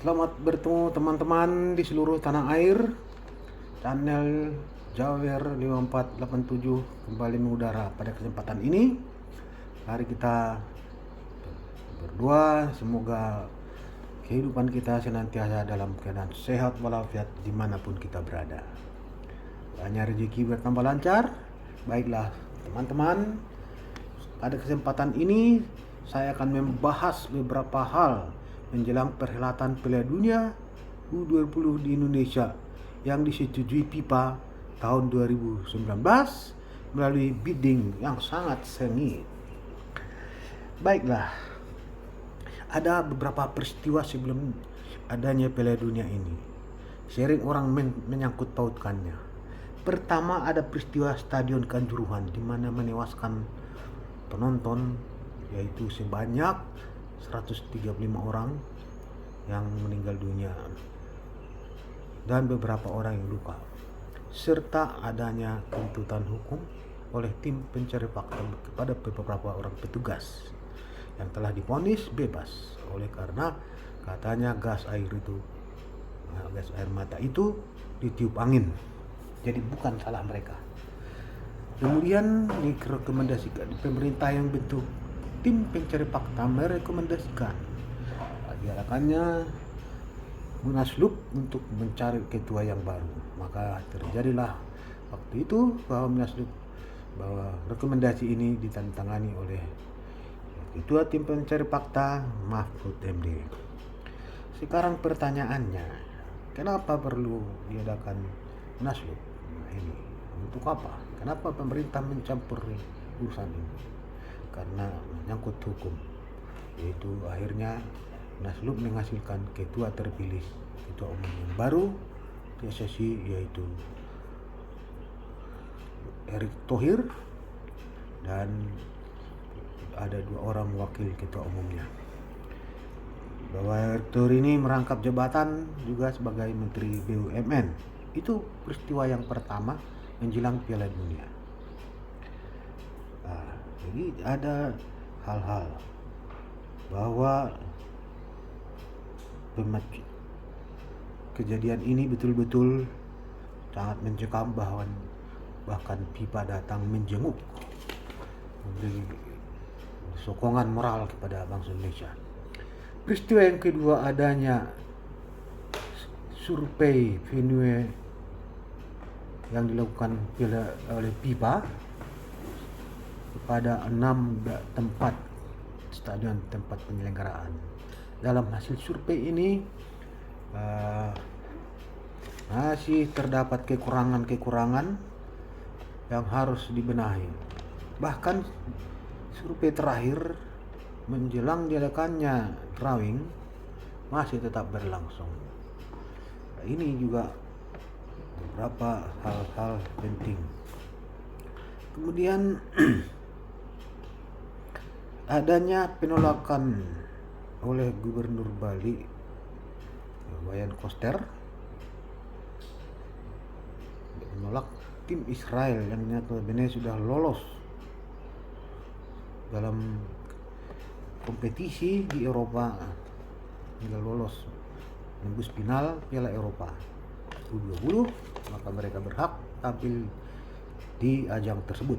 Selamat bertemu teman-teman di seluruh tanah air. Channel Jawer 5487 kembali mengudara pada kesempatan ini. Mari kita berdoa semoga kehidupan kita senantiasa dalam keadaan sehat walafiat dimanapun kita berada. Hanya rezeki bertambah lancar. Baiklah teman-teman, pada kesempatan ini saya akan membahas beberapa hal menjelang perhelatan Piala Dunia U20 di Indonesia yang disetujui FIFA tahun 2019 melalui bidding yang sangat sengit. Baiklah, ada beberapa peristiwa sebelum adanya Piala Dunia ini. Sering orang menyangkut pautkannya. Pertama, ada peristiwa Stadion Kanjuruhan di mana menewaskan penonton yaitu sebanyak 135 orang yang meninggal dunia dan beberapa orang yang luka, serta adanya tuntutan hukum oleh tim pencari fakta kepada beberapa orang petugas yang telah divonis bebas oleh karena katanya gas air mata itu ditiup angin, jadi bukan salah mereka. Kemudian direkomendasikan pemerintah yang bentuk tim pencari fakta merekomendasikan diadakannya munaslup untuk mencari ketua yang baru. Maka terjadilah waktu itu bahwa rekomendasi ini ditandatangani oleh ketua tim pencari fakta Mahfud MD. Sekarang pertanyaannya, kenapa perlu diadakan munaslup? Ini untuk apa? Kenapa pemerintah mencampuri urusan ini? Karena menyangkut hukum, yaitu akhirnya munaslup menghasilkan ketua terpilih, ketua umum yang baru PSSI, yaitu Erick Thohir, dan ada 2 orang wakil ketua umumnya. Bahwa Erick Thohir ini merangkap jabatan juga sebagai Menteri BUMN. Itu peristiwa yang pertama menjelang Piala Dunia. Jadi ada hal-hal bahwa kejadian ini betul-betul sangat mencekam, bahkan FIFA datang menjenguk, memberi sokongan moral kepada bangsa Indonesia. Peristiwa yang kedua, adanya survei venue yang dilakukan oleh FIFA kepada 6 tempat stadion tempat penyelenggaraan. Dalam hasil survei ini masih terdapat kekurangan yang harus dibenahi. Bahkan survei terakhir menjelang diadakannya drawing masih tetap berlangsung. Ini juga beberapa hal-hal penting. Kemudian adanya penolakan oleh Gubernur Bali Wayan Koster menolak tim Israel yang notabene sudah lolos dalam kompetisi di Eropa, sudah lolos menembus final Piala Eropa U20, maka mereka berhak tampil di ajang tersebut.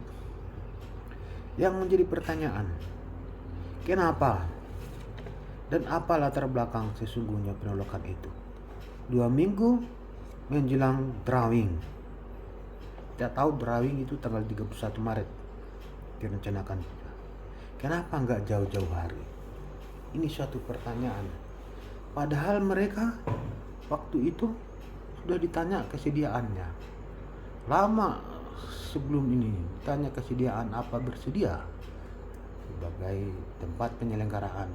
Yang menjadi pertanyaan, kenapa dan apa latar belakang sesungguhnya penolakan itu? 2 minggu menjelang drawing. Kita tahu drawing itu tanggal 31 Maret direncanakan. Kenapa nggak jauh-jauh hari? Ini suatu pertanyaan. Padahal mereka waktu itu sudah ditanya kesediaannya. Lama sebelum ini ditanya kesediaan apa bersedia sebagai tempat penyelenggaraan,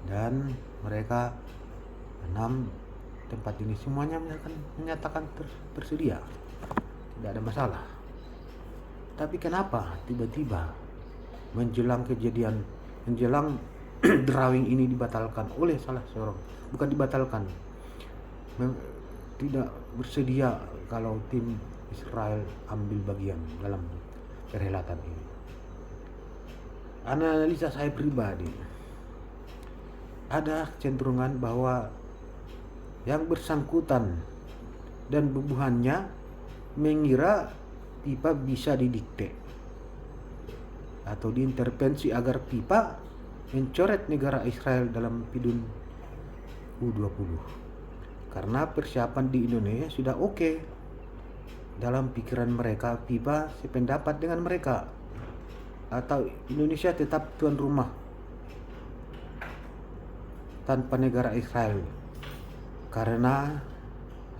dan mereka 6 tempat ini semuanya menyatakan tersedia, tidak ada masalah. Tapi kenapa tiba-tiba menjelang drawing ini dibatalkan oleh salah seorang, bukan dibatalkan, tidak bersedia kalau tim Israel ambil bagian dalam perhelatan ini. Analisa saya pribadi, ada kecenderungan bahwa yang bersangkutan dan bubuhannya mengira FIFA bisa didikte atau diintervensi agar FIFA mencoret negara Israel dalam PIDUN U20 karena persiapan di Indonesia sudah oke. Dalam pikiran mereka FIFA sependapat dengan mereka atau Indonesia tetap tuan rumah tanpa negara Israel karena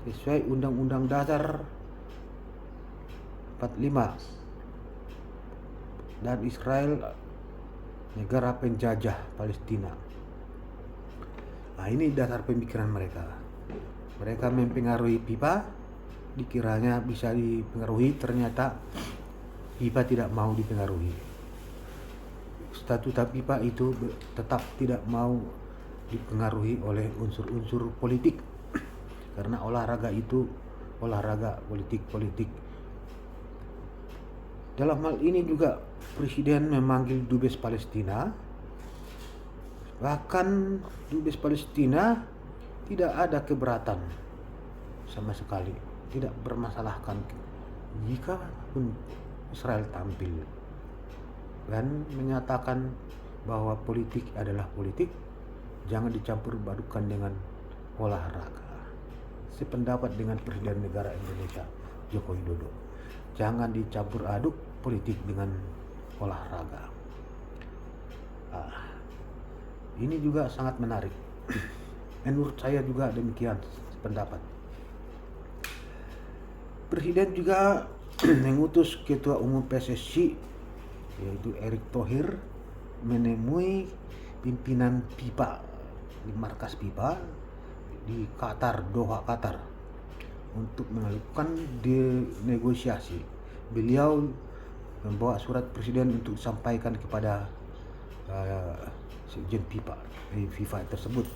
sesuai Undang-Undang Dasar 45 dan Israel negara penjajah Palestina. Nah, ini dasar pemikiran mereka. Mereka mempengaruhi FIFA, dikiranya bisa dipengaruhi, ternyata FIFA tidak mau dipengaruhi. Statuta FIFA itu tetap tidak mau dipengaruhi oleh unsur-unsur politik karena olahraga itu olahraga politik. Dalam hal ini juga Presiden memanggil Dubes Palestina. Bahkan Dubes Palestina tidak ada keberatan sama sekali, tidak bermasalahkan jika pun Israel tampil dan menyatakan bahwa politik adalah politik, jangan dicampur badukan dengan olahraga. Sependapat dengan Presiden Negara Indonesia Joko Widodo, jangan dicampur aduk politik dengan olahraga. Ini juga sangat menarik. Menurut saya juga demikian pendapat. Presiden juga mengutus Ketua Umum PSSI yaitu Erick Thohir menemui pimpinan FIFA di markas FIFA di Qatar, Doha, Qatar untuk melakukan negosiasi. Beliau membawa surat presiden untuk disampaikan kepada Sekjen FIFA tersebut.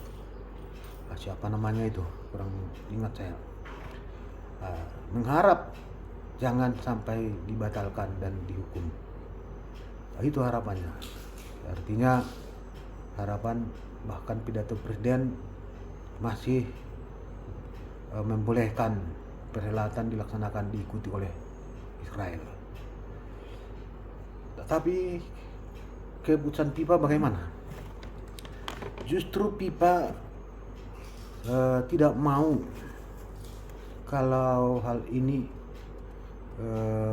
Siapa namanya itu? Kurang ingat saya. Mengharap jangan sampai dibatalkan dan dihukum. Itu harapannya. Artinya harapan bahkan pidato presiden masih membolehkan perhelatan dilaksanakan diikuti oleh Israel. Tetapi keputusan FIFA bagaimana? Justru FIFA tidak mau kalau hal ini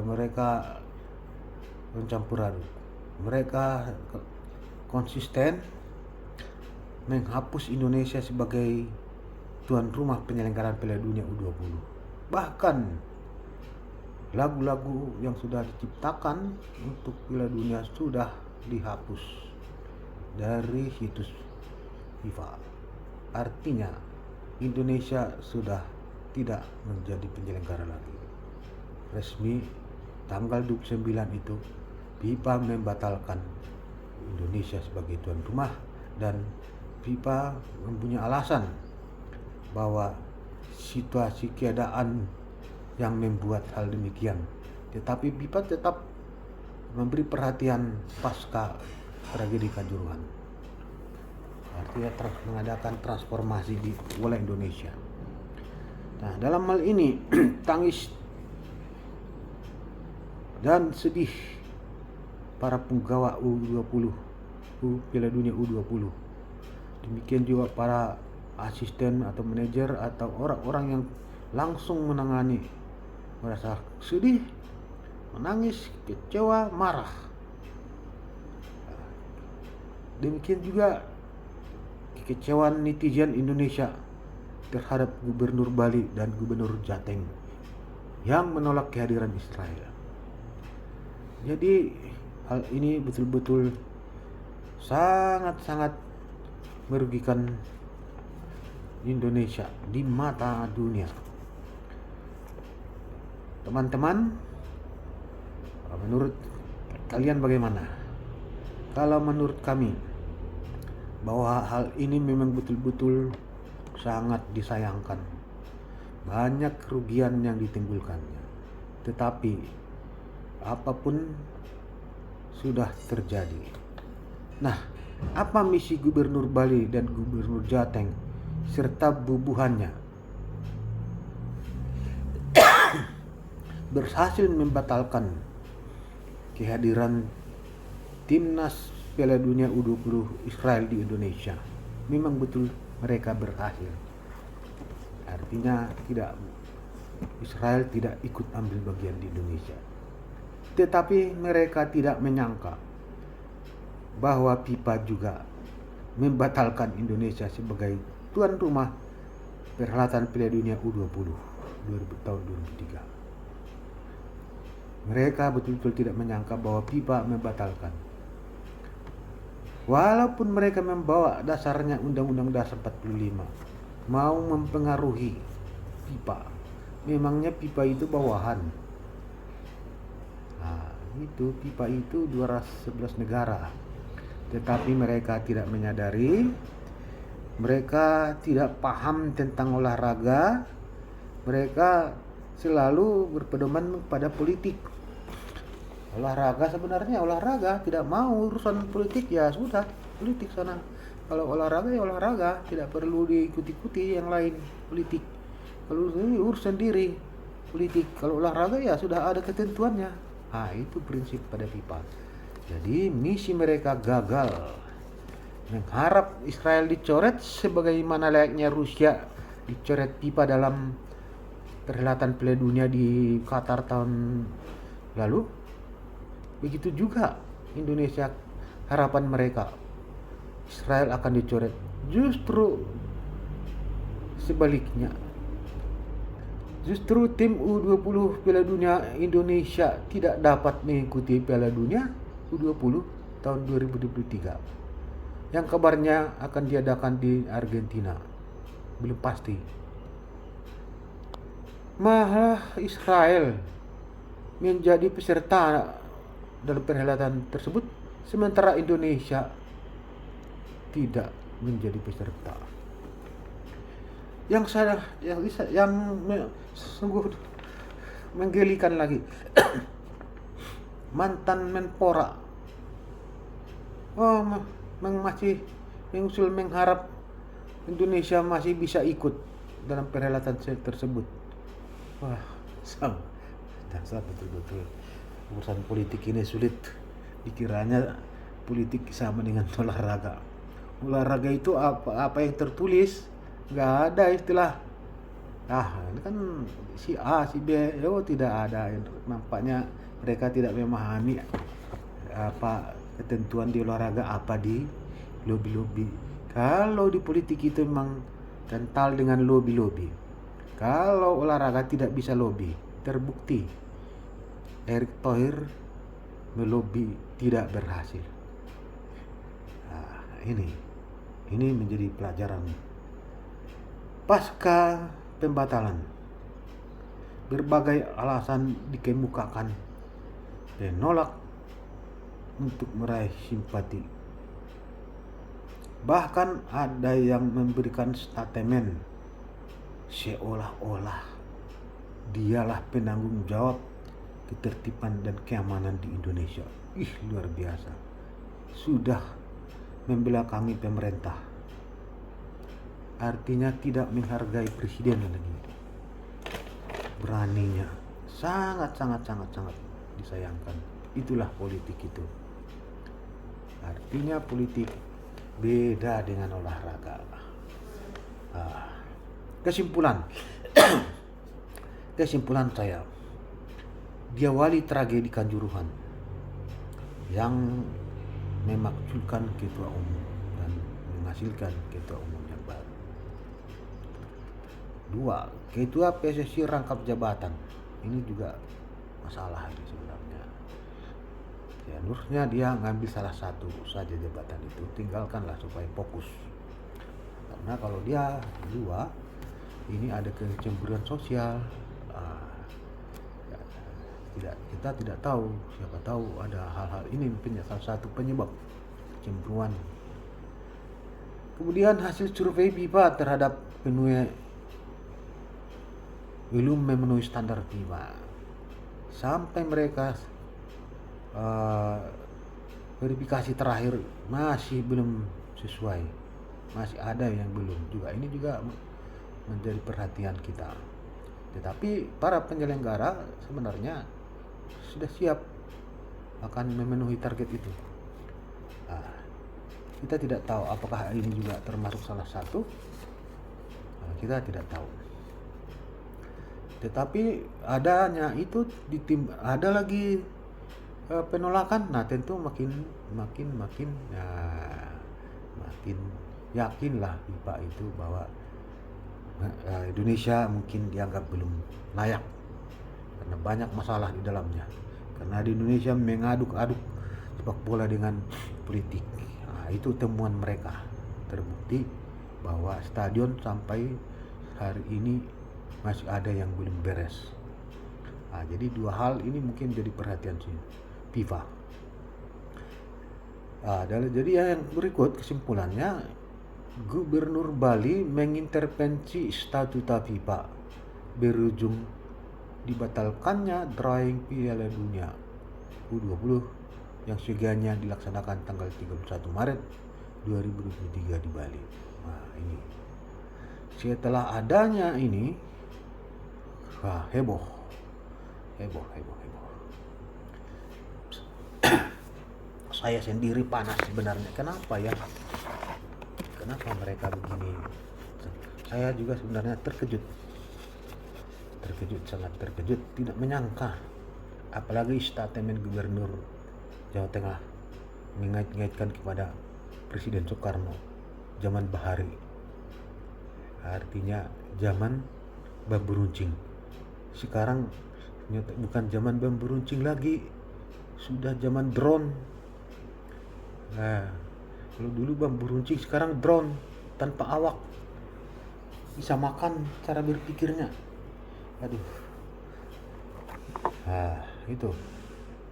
mereka mencampur aduk. Mereka konsisten menghapus Indonesia sebagai tuan rumah penyelenggaraan Piala Dunia U20. Bahkan lagu-lagu yang sudah diciptakan untuk Piala Dunia sudah dihapus dari situs FIFA. Artinya Indonesia sudah tidak menjadi penyelenggara lagi. Resmi tanggal 29 itu FIFA membatalkan Indonesia sebagai tuan rumah dan FIFA mempunyai alasan bahwa situasi keadaan yang membuat hal demikian. Tetapi FIFA tetap memberi perhatian pasca tragedi Kanjuruhan. Artinya mengadakan transformasi di bola Indonesia. Nah, dalam hal ini tangis dan sedih para penggawa U20 Piala Dunia U20. Demikian juga para asisten atau manajer atau orang-orang yang langsung menangani, merasa sedih, menangis, kecewa, marah. Demikian juga kekecewaan netizen Indonesia terhadap Gubernur Bali dan Gubernur Jateng yang menolak kehadiran Israel. Jadi hal ini betul-betul sangat-sangat merugikan Indonesia di mata dunia. Teman-teman, menurut kalian bagaimana? Kalau menurut kami bahwa hal ini memang betul-betul sangat disayangkan. Banyak kerugian yang ditimbulkannya. Tetapi apapun sudah terjadi. Nah, apa misi Gubernur Bali dan Gubernur Jateng serta bubuhannya berhasil membatalkan kehadiran timnas Piala Dunia U20 Israel di Indonesia. Memang betul mereka berhasil. Artinya Israel tidak ikut ambil bagian di Indonesia. Tetapi mereka tidak menyangka bahwa FIFA juga membatalkan Indonesia sebagai tuan rumah perhelatan Piala Dunia U20 tahun 2003. Mereka betul-betul tidak menyangka bahwa FIFA membatalkan. Walaupun mereka membawa dasarnya Undang-Undang Dasar 45, mau mempengaruhi FIFA. Memangnya FIFA itu bawahan. Nah, itu FIFA itu 211 negara. Tetapi mereka tidak menyadari, mereka tidak paham tentang olahraga, mereka selalu berpedoman pada politik. Olahraga sebenarnya olahraga, tidak mau urusan politik ya sudah, politik sana. Kalau olahraga ya olahraga, tidak perlu diikuti-ikuti yang lain politik. Kalau ini urus sendiri politik, kalau olahraga ya sudah ada ketentuannya. Nah, itu prinsip pada FIFA. Jadi misi mereka gagal. Mengharap Israel dicoret sebagaimana layaknya Rusia dicoret FIFA dalam perhelatan Piala Dunia di Qatar tahun lalu. Begitu juga Indonesia, harapan mereka Israel akan dicoret. Justru sebaliknya. Justru tim U20 Piala Dunia Indonesia tidak dapat mengikuti Piala Dunia U20 tahun 2023. Yang kabarnya akan diadakan di Argentina. Belum pasti. Malah Israel menjadi peserta dalam perhelatan tersebut, sementara Indonesia tidak menjadi peserta. Yang sungguh menggelikan lagi, mantan Menpora masih mengusul mengharap Indonesia masih bisa ikut dalam perhelatan tersebut. Wah, dasar betul-betul urusan politik ini sulit. Dikiranya politik sama dengan olahraga. Olahraga itu apa yang tertulis, nggak ada istilah. Ini kan si A, si B, tidak ada. Nampaknya mereka tidak memahami apa ketentuan di olahraga, apa di lobby-lobby. Kalau di politik itu memang kental dengan lobby-lobby. Kalau olahraga tidak bisa lobby, terbukti Erick Thohir melobi tidak berhasil. Ini menjadi pelajaran. Pasca pembatalan, berbagai alasan dikemukakan menolak untuk meraih simpati. Bahkan ada yang memberikan statement seolah-olah dialah penanggung jawab ketertiban dan keamanan di Indonesia. Luar biasa. Sudah membelakangi pemerintah. Artinya tidak menghargai presiden lagi. Beraninya sangat disayangkan. Itulah politik itu. Artinya politik beda dengan olahraga. Kesimpulan saya, diawali tragedi Kanjuruhan yang memakzulkan ketua umum dan menghasilkan ketua umum yang baru. 2. Ketua PSSI rangkap jabatan. Ini juga masalah ini sebenarnya. Ya, harusnya dia ngambil salah satu saja jabatan itu, tinggalkanlah supaya fokus. Karena kalau dia dua, ini ada kecemburuan sosial. Kita tidak tahu, siapa tahu ada hal-hal ini salah satu penyebab kecemburuan. Kemudian hasil survei FIFA terhadap belum memenuhi standar FIFA. Sampai mereka verifikasi terakhir masih belum sesuai, masih ada yang belum juga. Ini juga menjadi perhatian kita. Tetapi para penyelenggara sebenarnya sudah siap akan memenuhi target itu. Nah, kita tidak tahu apakah ini juga termasuk salah satu. Nah, kita tidak tahu. Tetapi adanya itu ada lagi penolakan. Nah, tentu makin ya, makin yakinlah FIFA itu bahwa Indonesia mungkin dianggap belum layak karena banyak masalah di dalamnya. Karena di Indonesia mengaduk-aduk sepak bola dengan politik. Nah, itu temuan mereka. Terbukti bahwa stadion sampai hari ini masih ada yang belum beres. Nah, jadi dua hal ini mungkin jadi perhatian FIFA. Jadi yang berikut kesimpulannya, Gubernur Bali mengintervensi statuta FIFA berujung dibatalkannya drawing Piala Dunia U20 yang sekiannya dilaksanakan tanggal 31 Maret 2023 di Bali. Nah, ini setelah adanya ini heboh. Saya sendiri panas sebenarnya. Kenapa ya? Kenapa mereka begini? Saya juga sebenarnya terkejut, sangat terkejut, tidak menyangka. Apalagi statement Gubernur Jawa Tengah mengait-ngaitkan kepada Presiden Soekarno, zaman Bahari. Artinya zaman bambu runcing. Sekarang bukan zaman bambu runcing lagi, sudah zaman drone. Nah, kalau dulu bambu runcing, sekarang drone tanpa awak, bisa makan cara berpikirnya. Aduh. Nah, itu.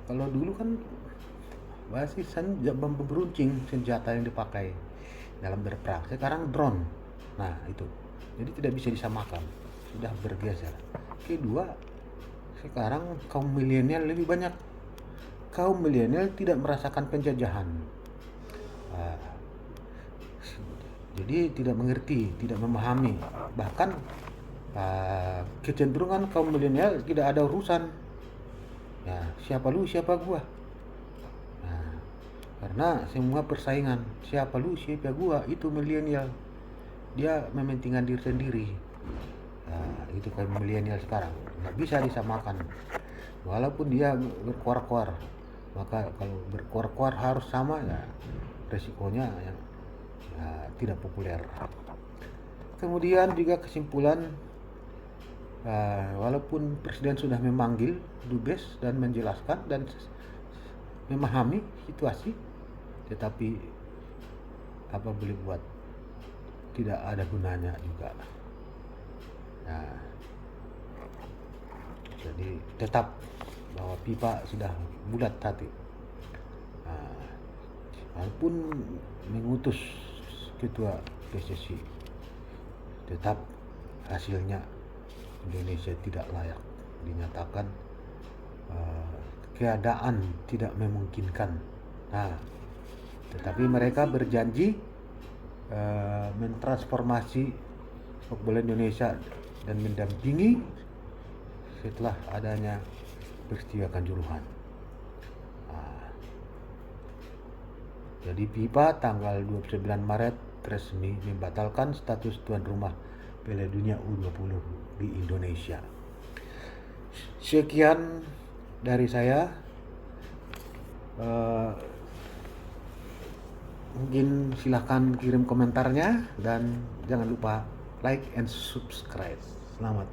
Kalau dulu kan masih bambu runcing senjata yang dipakai dalam berperang. Sekarang drone. Nah, itu. Jadi tidak bisa disamakan. Sudah bergeser. Kedua, sekarang kaum milenial lebih banyak. Kaum milenial tidak merasakan penjajahan. Jadi tidak mengerti, tidak memahami. Bahkan kecenderungan kaum milenial tidak ada urusan. Ya, siapa lu, siapa gua. Nah, karena semua persaingan, siapa lu, siapa gua, itu milenial. Dia mementingkan diri sendiri. Nah, itu kaum milenial sekarang. Nggak bisa disamakan. Walaupun dia berkuar-kuar, maka kalau berkuar-kuar harus sama, ya resikonya ya tidak populer. Kemudian juga kesimpulan, walaupun Presiden sudah memanggil Dubes dan menjelaskan dan memahami situasi, tetapi apa boleh buat, tidak ada gunanya juga. Nah, jadi tetap bahwa FIFA sudah bulat hati. Walaupun mengutus ketua PSSI, tetap hasilnya Indonesia tidak layak, dinyatakan keadaan tidak memungkinkan. Nah, tetapi mereka berjanji mentransformasi sepak bola Indonesia dan mendampingi setelah adanya peristiwa Kanjuruhan. Jadi FIFA tanggal 29 Maret resmi membatalkan status tuan rumah Piala Dunia U20 di Indonesia. Sekian dari saya. Mungkin silahkan kirim komentarnya dan jangan lupa like and subscribe. Selamat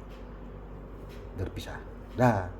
berpisah. Dah.